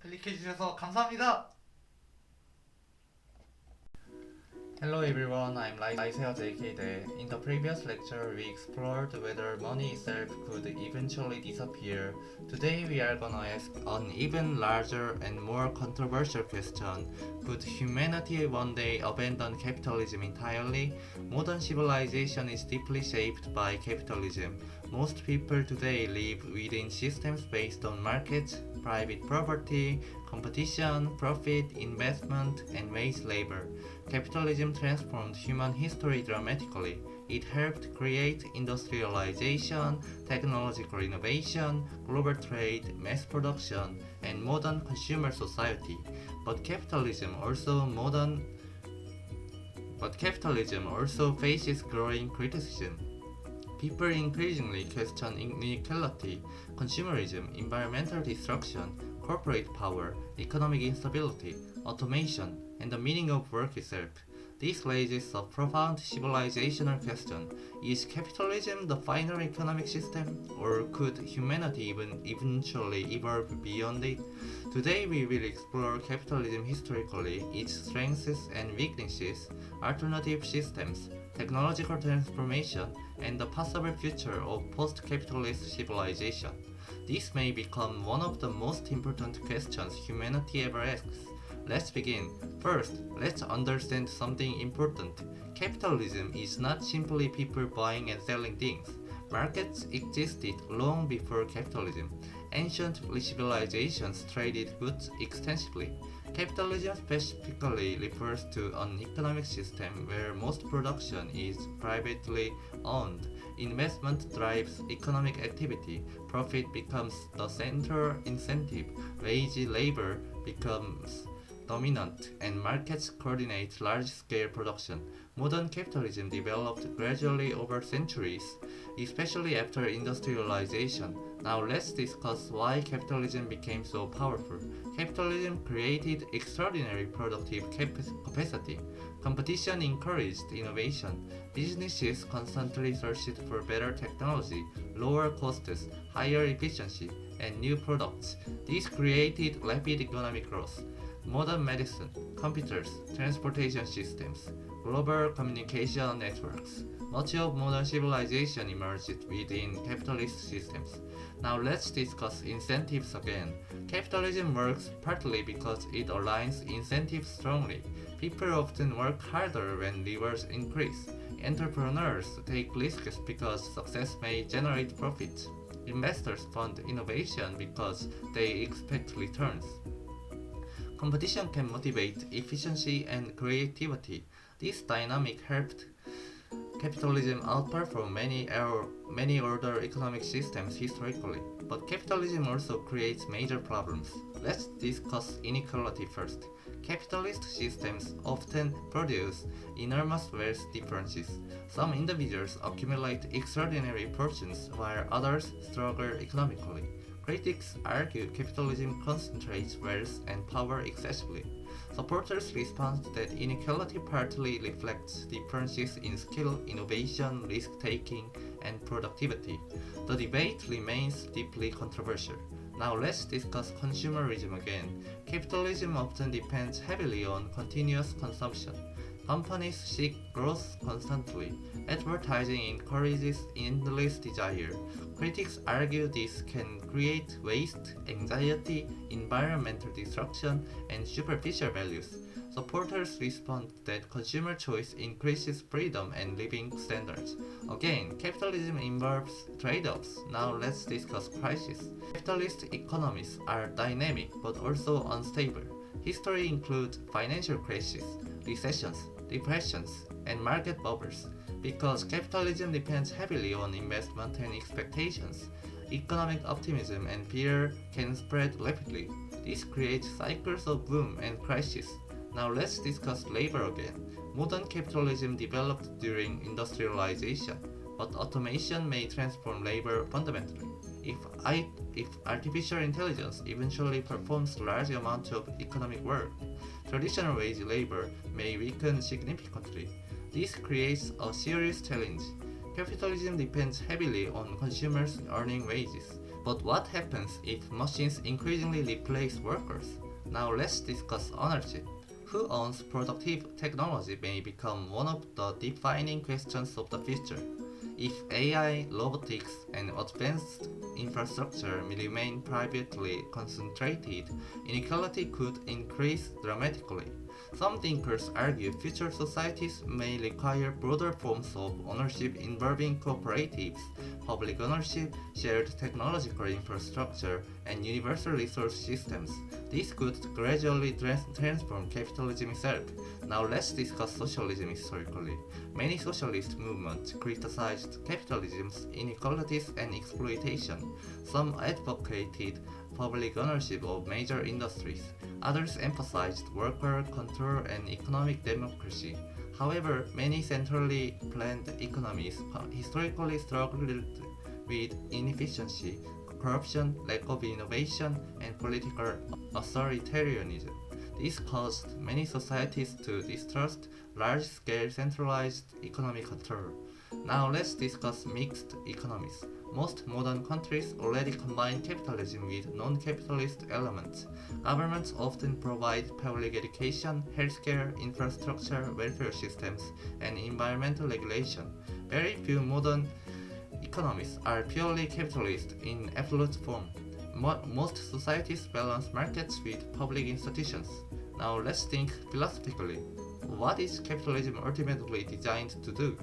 클릭해주셔서 감사합니다. Hello everyone, I'm Laiseo JK Dae. In the previous lecture, we explored whether money itself could eventually disappear. Today we are gonna ask an even larger and more controversial question. Could humanity one day abandon capitalism entirely? Modern civilization is deeply shaped by capitalism. Most people today live within systems based on markets, private property, competition, profit, investment, and wage labor. Capitalism transformed human history dramatically. It helped create industrialization, technological innovation, global trade, mass production, and modern consumer society. But capitalism also faces growing criticism. People increasingly question inequality, consumerism, environmental destruction, corporate power, economic instability, automation, and the meaning of work itself. This raises a profound civilizational question. Is capitalism the final economic system, or could humanity even eventually evolve beyond it? Today we will explore capitalism historically, its strengths and weaknesses, alternative systems, technological transformation, and the possible future of post-capitalist civilization. This may become one of the most important questions humanity ever asks. Let's begin. First, let's understand something important. Capitalism is not simply people buying and selling things. Markets existed long before capitalism. Ancient civilizations traded goods extensively. Capitalism specifically refers to an economic system where most production is privately owned. Investment drives economic activity. Profit becomes the central incentive. Wage labor becomes dominant, and markets coordinate large-scale production. Modern capitalism developed gradually over centuries, especially after industrialization. Now let's discuss why capitalism became so powerful. Capitalism created extraordinary productive capacity. Competition encouraged innovation. Businesses constantly searched for better technology, lower costs, higher efficiency, and new products. This created rapid economic growth. Modern medicine, computers, transportation systems, global communication networks. Much of modern civilization emerged within capitalist systems. Now let's discuss incentives again. Capitalism works partly because it aligns incentives strongly. People often work harder when rewards increase. Entrepreneurs take risks because success may generate profits. Investors fund innovation because they expect returns. Competition can motivate efficiency and creativity. This dynamic helped capitalism outperform many other economic systems historically. But capitalism also creates major problems. Let's discuss inequality first. Capitalist systems often produce enormous wealth differences. Some individuals accumulate extraordinary fortunes while others struggle economically. Critics argue capitalism concentrates wealth and power excessively. Supporters respond that inequality partly reflects differences in skill, innovation, risk-taking, and productivity. The debate remains deeply controversial. Now let's discuss consumerism again. Capitalism often depends heavily on continuous consumption. Companies seek growth constantly. Advertising encourages endless desire. Critics argue this can create waste, anxiety, environmental destruction, and superficial values. Supporters respond that consumer choice increases freedom and living standards. Again, capitalism involves trade-offs. Now let's discuss crisis. Capitalist economies are dynamic but also unstable. History includes financial crashes, recessions, depressions, and market bubbles. Because capitalism depends heavily on investment and expectations, economic optimism and fear can spread rapidly. This creates cycles of boom and crisis. Now let's discuss labor again. Modern capitalism developed during industrialization, but automation may transform labor fundamentally. If artificial intelligence eventually performs large amounts of economic work, traditional wage labor may weaken significantly. This creates a serious challenge. Capitalism depends heavily on consumers earning wages. But what happens if machines increasingly replace workers? Now let's discuss ownership. Who owns productive technology may become one of the defining questions of the future. If AI, robotics, and advanced infrastructure may remain privately concentrated, inequality could increase dramatically. Some thinkers argue future societies may require broader forms of ownership involving cooperatives, public ownership, shared technological infrastructure, and universal resource systems. This could gradually transform capitalism itself. Now let's discuss socialism historically. Many socialist movements criticized capitalism's inequalities and exploitation. Some advocated public ownership of major industries. Others emphasized worker control and economic democracy. However, many centrally planned economies historically struggled with inefficiency, corruption, lack of innovation, and political authoritarianism. This caused many societies to distrust large-scale centralized economic control. Now let's discuss mixed economies. Most modern countries already combine capitalism with non-capitalist elements. Governments often provide public education, healthcare, infrastructure, welfare systems, and environmental regulation. Very few modern economies are purely capitalist in absolute form. Most societies balance markets with public institutions. Now let's think philosophically. What is capitalism ultimately designed to do?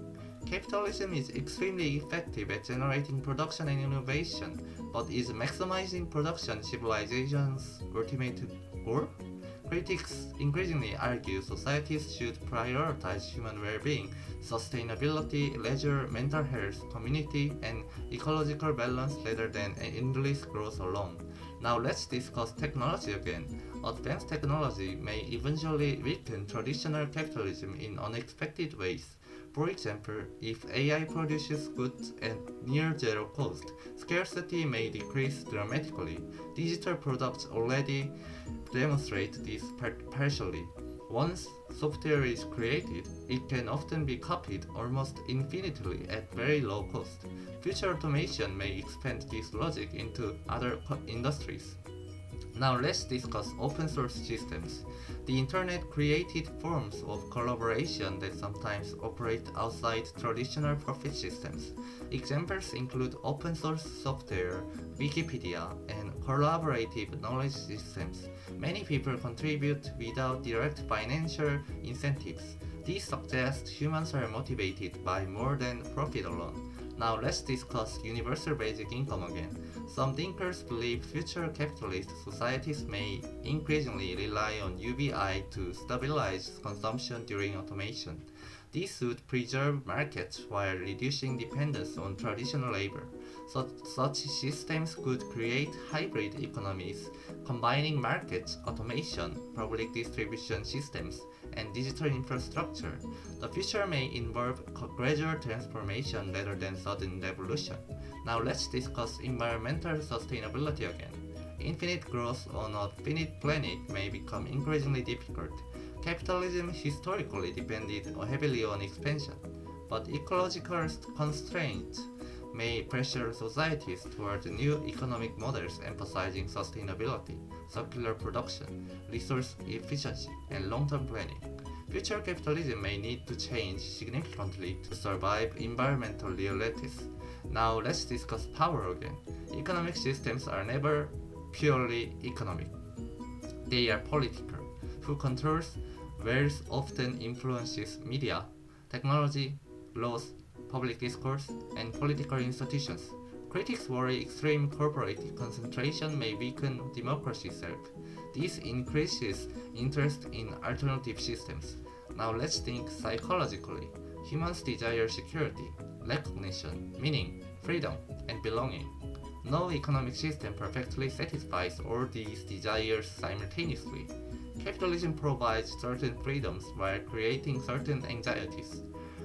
Capitalism is extremely effective at generating production and innovation, but is maximizing production civilization's ultimate goal? Critics increasingly argue societies should prioritize human well-being, sustainability, leisure, mental health, community, and ecological balance rather than endless growth alone. Now let's discuss technology again. Advanced technology may eventually weaken traditional capitalism in unexpected ways. For example, if AI produces goods at near zero cost, scarcity may decrease dramatically. Digital products already demonstrate this partially. Once software is created, it can often be copied almost infinitely at very low cost. Future automation may expand this logic into other industries. Now let's discuss open source systems. The internet created forms of collaboration that sometimes operate outside traditional profit systems. Examples include open source software, Wikipedia, and collaborative knowledge systems. Many people contribute without direct financial incentives. This suggests humans are motivated by more than profit alone. Now let's discuss universal basic income again. Some thinkers believe future capitalist societies may increasingly rely on UBI to stabilize consumption during automation. This would preserve markets while reducing dependence on traditional labor. Such systems could create hybrid economies, combining markets, automation, public distribution systems, and digital infrastructure. The future may involve gradual transformation rather than sudden revolution. Now let's discuss environmental sustainability again. Infinite growth on a finite planet may become increasingly difficult. Capitalism historically depended heavily on expansion, but ecological constraints may pressure societies toward new economic models emphasizing sustainability, circular production, resource efficiency, and long-term planning. Future capitalism may need to change significantly to survive environmental realities. Now let's discuss power again. Economic systems are never purely economic. They are political. Who controls wealth often influences media, technology, laws, public discourse, and political institutions. Critics worry extreme corporate concentration may weaken democracy itself. This increases interest in alternative systems. Now let's think psychologically. Humans desire security, recognition, meaning, freedom, and belonging. No economic system perfectly satisfies all these desires simultaneously. Capitalism provides certain freedoms while creating certain anxieties.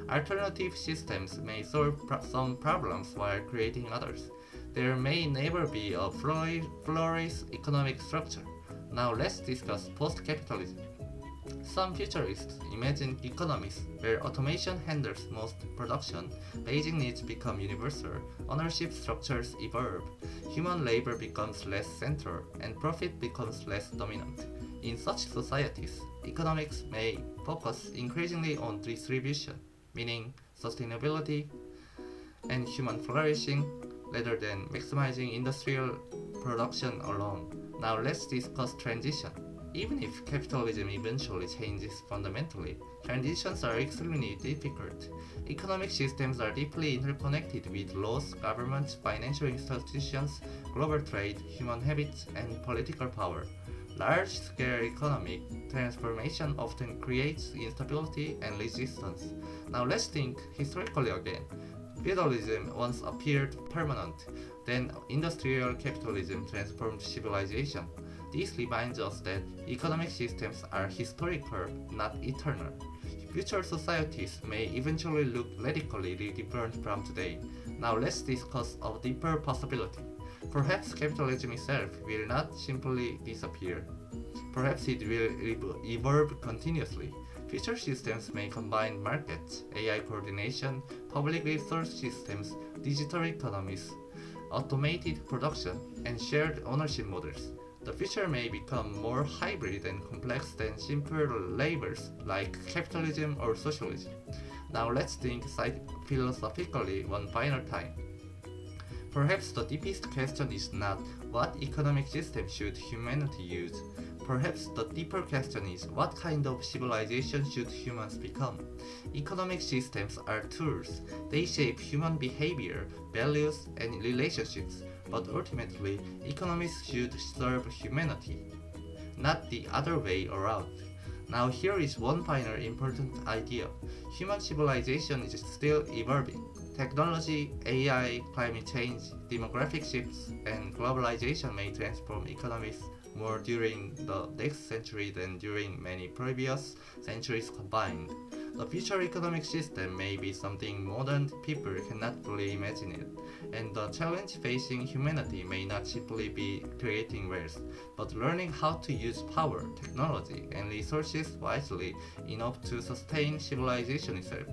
Alternative systems may solve some problems while creating others. There may never be a flawless economic structure. Now let's discuss post-capitalism. Some futurists imagine economies where automation handles most production, basic needs become universal, ownership structures evolve, human labor becomes less central, and profit becomes less dominant. In such societies, economics may focus increasingly on distribution, meaning sustainability and human flourishing, rather than maximizing industrial production alone. Now let's discuss transition. Even if capitalism eventually changes fundamentally, transitions are extremely difficult. Economic systems are deeply interconnected with laws, governments, financial institutions, global trade, human habits, and political power. Large-scale economic transformation often creates instability and resistance. Now let's think historically again. Feudalism once appeared permanent, then industrial capitalism transformed civilization. This reminds us that economic systems are historical, not eternal. Future societies may eventually look radically different from today. Now let's discuss a deeper possibility. Perhaps capitalism itself will not simply disappear. Perhaps it will evolve continuously. Future systems may combine markets, AI coordination, public resource systems, digital economies, automated production, and shared ownership models. The future may become more hybrid and complex than simple labels like capitalism or socialism. Now let's think philosophically one final time. Perhaps the deepest question is not what economic system should humanity use. Perhaps the deeper question is what kind of civilization should humans become? Economic systems are tools. They shape human behavior, values, and relationships. But ultimately, economics should serve humanity, not the other way around. Now here is one final important idea. Human civilization is still evolving. Technology, AI, climate change, demographic shifts, and globalization may transform economies more during the next century than during many previous centuries combined. The future economic system may be something modern people cannot fully imagine it, and the challenge facing humanity may not simply be creating wealth, but learning how to use power, technology, and resources wisely enough to sustain civilization itself.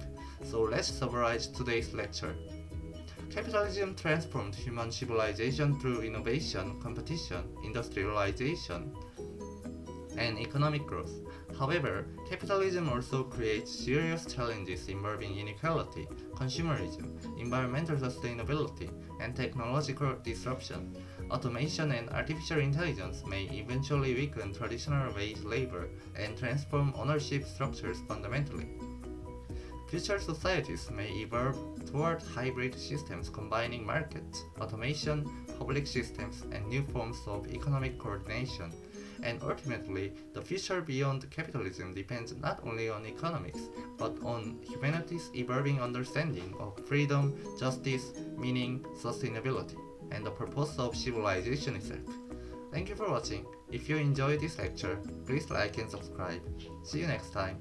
So let's summarize today's lecture. Capitalism transformed human civilization through innovation, competition, industrialization, and economic growth. However, capitalism also creates serious challenges involving inequality, consumerism, environmental sustainability, and technological disruption. Automation and artificial intelligence may eventually weaken traditional wage labor and transform ownership structures fundamentally. Future societies may evolve toward hybrid systems combining markets, automation, public systems, and new forms of economic coordination. And ultimately, the future beyond capitalism depends not only on economics, but on humanity's evolving understanding of freedom, justice, meaning, sustainability, and the purpose of civilization itself. Thank you for watching. If you enjoyed this lecture, please like and subscribe. See you next time.